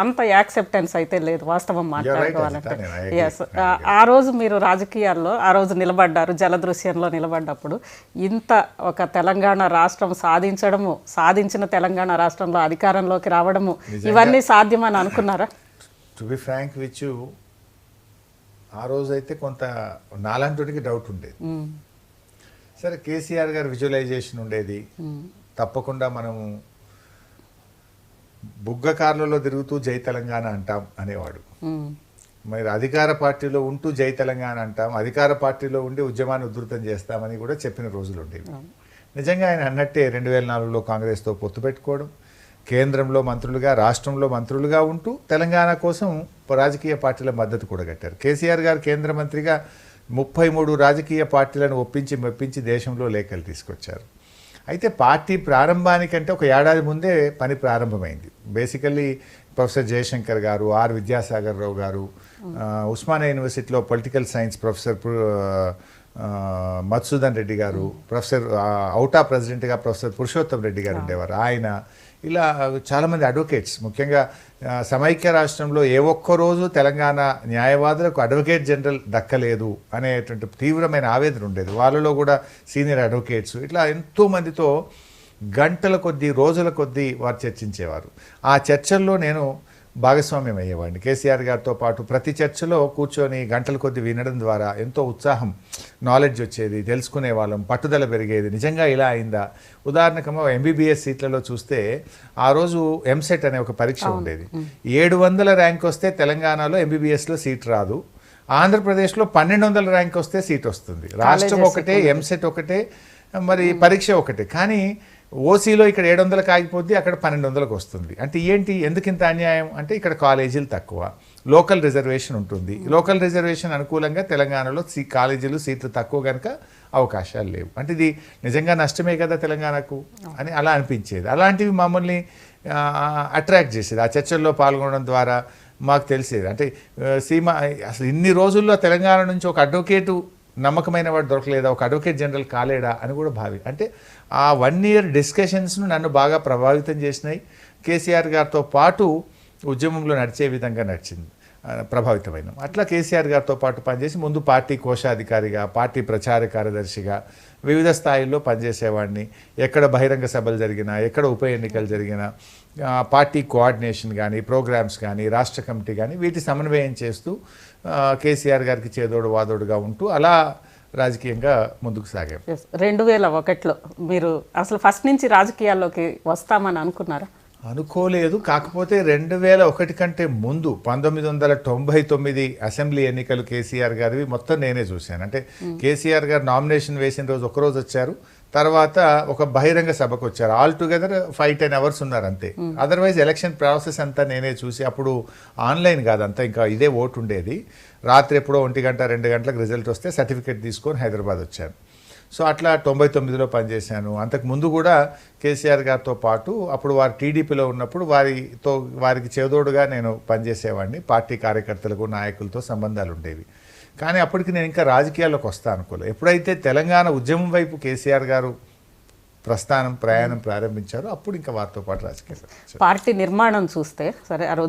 అంత యాక్సెప్టెన్స్ అయితే లేదు వాస్తవం మాట్లాడుకోవాలంటే. Yes, Ajita. ఆ రోజు మీరు రాజకీయాల్లో ఆ రోజు నిలబడ్డారు, జలదృశ్యంలో నిలబడ్డప్పుడు ఇంత ఒక తెలంగాణ రాష్ట్రం సాధించడము, సాధించిన తెలంగాణ రాష్ట్రంలో అధికారంలోకి రావడము, ఇవన్నీ సాధ్యమని అనుకున్నారా? To be frank with you, ఆ రోజైతే కొంత నాలాంటికి డౌట్ ఉండేది. సరే, కేసీఆర్ గారి విజువలైజేషన్ ఉండేది. తప్పకుండా మనము బుగ్గ కార్లలో తిరుగుతూ జై తెలంగాణ అంటాం అనేవాడు. మరి అధికార పార్టీలో ఉంటూ జై తెలంగాణ అంటాం, అధికార పార్టీలో ఉండి ఉద్యమాన్ని ఉధృతం చేస్తామని కూడా చెప్పిన రోజులు ఉండేవి. నిజంగా ఆయన అన్నట్టే 2004లో కాంగ్రెస్తో పొత్తు పెట్టుకోవడం, కేంద్రంలో మంత్రులుగా, రాష్ట్రంలో మంత్రులుగా ఉంటూ తెలంగాణ కోసం రాజకీయ పార్టీల మద్దతు కూడా కట్టారు. కేసీఆర్ గారు కేంద్ర మంత్రిగా 33 రాజకీయ పార్టీలను ఒప్పించి మెప్పించి దేశంలో లేఖలు తీసుకొచ్చారు. అయితే పార్టీ ప్రారంభానికంటే ఒక ఏడాది ముందే పని ప్రారంభమైంది. బేసికల్లీ ప్రొఫెసర్ జయశంకర్ గారు, ఆర్ విద్యాసాగర్ రావు గారు, ఉస్మానియా యూనివర్సిటీలో political science professor Madhusudan Reddy గారు, ప్రొఫెసర్ ఔటా ప్రెసిడెంట్గా ప్రొఫెసర్ పురుషోత్తం రెడ్డి గారు ఉండేవారు. ఆయన ఇలా చాలామంది అడ్వకేట్స్, ముఖ్యంగా సమైక్య రాష్ట్రంలో ఏ ఒక్కరోజు తెలంగాణ న్యాయవాదులకు అడ్వకేట్ జనరల్ దక్కలేదు అనేటువంటి తీవ్రమైన ఆవేదన ఉండేది. వాళ్ళలో కూడా సీనియర్ అడ్వకేట్స్, ఇట్లా ఎంతోమందితో గంటల కొద్దీ, రోజుల కొద్దీ వారు చర్చించేవారు. ఆ చర్చల్లో నేను భాగస్వామ్యం అయ్యేవాడిని. కేసీఆర్ గారితో పాటు ప్రతి చర్చలో కూర్చొని గంటల కొద్దీ వినడం ద్వారా ఎంతో ఉత్సాహం, నాలెడ్జ్ వచ్చేది, తెలుసుకునే వాళ్ళం, పట్టుదల పెరిగేది. నిజంగా ఇలా అయిందా? ఉదాహరణకు ఎంబీబీఎస్ సీట్లలో చూస్తే ఆ రోజు ఎంసెట్ అనే ఒక పరీక్ష ఉండేది. 700 ర్యాంక్ వస్తే తెలంగాణలో ఎంబీబీఎస్లో సీట్ రాదు, ఆంధ్రప్రదేశ్లో 1200 ర్యాంక్ వస్తే సీట్ వస్తుంది. రాష్ట్రం ఒకటే, ఎంసెట్ ఒకటే, మరి పరీక్ష ఒకటే. కానీ ఓసీలో ఇక్కడ 700కి ఆగిపోద్ది, అక్కడ 1200కి వస్తుంది. అంటే ఏంటి, ఎందుకు ఇంత అన్యాయం అంటే ఇక్కడ కాలేజీలు తక్కువ, లోకల్ రిజర్వేషన్ ఉంటుంది. లోకల్ రిజర్వేషన్ అనుకూలంగా తెలంగాణలో కాలేజీలు సీట్లు తక్కువ కనుక అవకాశాలు లేవు. అంటే ఇది నిజంగా నష్టమే కదా తెలంగాణకు అని అలా అనిపించేది. అలాంటివి మమ్మల్ని అట్రాక్ట్ చేసేది. ఆ చర్చల్లో పాల్గొనడం ద్వారా మాకు తెలిసేది. అంటే అసలు ఇన్ని రోజుల్లో తెలంగాణ నుంచి ఒక అడ్వకేటు నమ్మకమైన వాడు దొరకలేదా, ఒక అడ్వకేట్ జనరల్ కాలేడా అని కూడా అంటే ఆ 1 year డిస్కషన్స్ను నన్ను బాగా ప్రభావితం చేసినాయి. కేసీఆర్ గారితో పాటు ఉద్యమంలో నడిచే విధంగా ప్రభావితమైన. అట్లా కేసీఆర్ గారితో పాటు పనిచేసి ముందు పార్టీ కోశాధికారిగా, పార్టీ ప్రచార కార్యదర్శిగా వివిధ స్థాయిల్లో పనిచేసేవాడిని. ఎక్కడ బహిరంగ సభలు జరిగినా, ఎక్కడ ఉప ఎన్నికలు జరిగినా పార్టీ కోఆర్డినేషన్ కానీ, ప్రోగ్రామ్స్ కానీ, రాష్ట్ర కమిటీ కానీ వీటి సమన్వయం చేస్తూ కేసీఆర్ గారికి చేదోడు వాదోడుగా ఉంటూ అలా రాజకీయంగా ముందుకు సాగాం. 2001లో మీరు అసలు ఫస్ట్ నుంచి రాజకీయాల్లోకి వస్తామని అనుకున్నారా? అనుకోలేదు. కాకపోతే 2001 కంటే ముందు 1999 అసెంబ్లీ ఎన్నికలు కేసీఆర్ గారివి మొత్తం నేనే చూశాను. అంటే కేసీఆర్ గారు నామినేషన్ వేసిన రోజు ఒకరోజు వచ్చారు, తర్వాత ఒక బహిరంగ సభకు వచ్చారు. ఆల్ టుగెదర్ 5-10 hours ఉన్నారు అంతే. అదర్వైజ్ ఎలక్షన్ ప్రాసెస్ అంతా నేనే చూసి, అప్పుడు ఆన్లైన్ కాదంతా, ఇంకా ఇదే ఓటు ఉండేది. రాత్రి ఎప్పుడో 1 గంట 2 గంటలకు రిజల్ట్ వస్తే సర్టిఫికేట్ తీసుకొని హైదరాబాద్ వచ్చాను. సో అట్లా 99లో పనిచేశాను. అంతకు ముందు కూడా కేసీఆర్ గారితో పాటు అప్పుడు వారు టీడీపీలో ఉన్నప్పుడు వారికి చేదోడుగా నేను పనిచేసేవాడిని. పార్టీ కార్యకర్తలకు, నాయకులతో సంబంధాలు ఉండేవి. కానీ అప్పటికి నేను ఇంకా రాజకీయాల్లోకి వస్తాను అనుకోలేదు. ఎప్పుడైతే తెలంగాణ ఉద్యమం వైపు కేసీఆర్ గారు ప్రయాణం ప్రారంభించారో అప్పుడు ఇంకా వారితో పాటు రాజకీయాలు. పార్టీ నిర్మాణం చూస్తే సరే, ఆ రోజు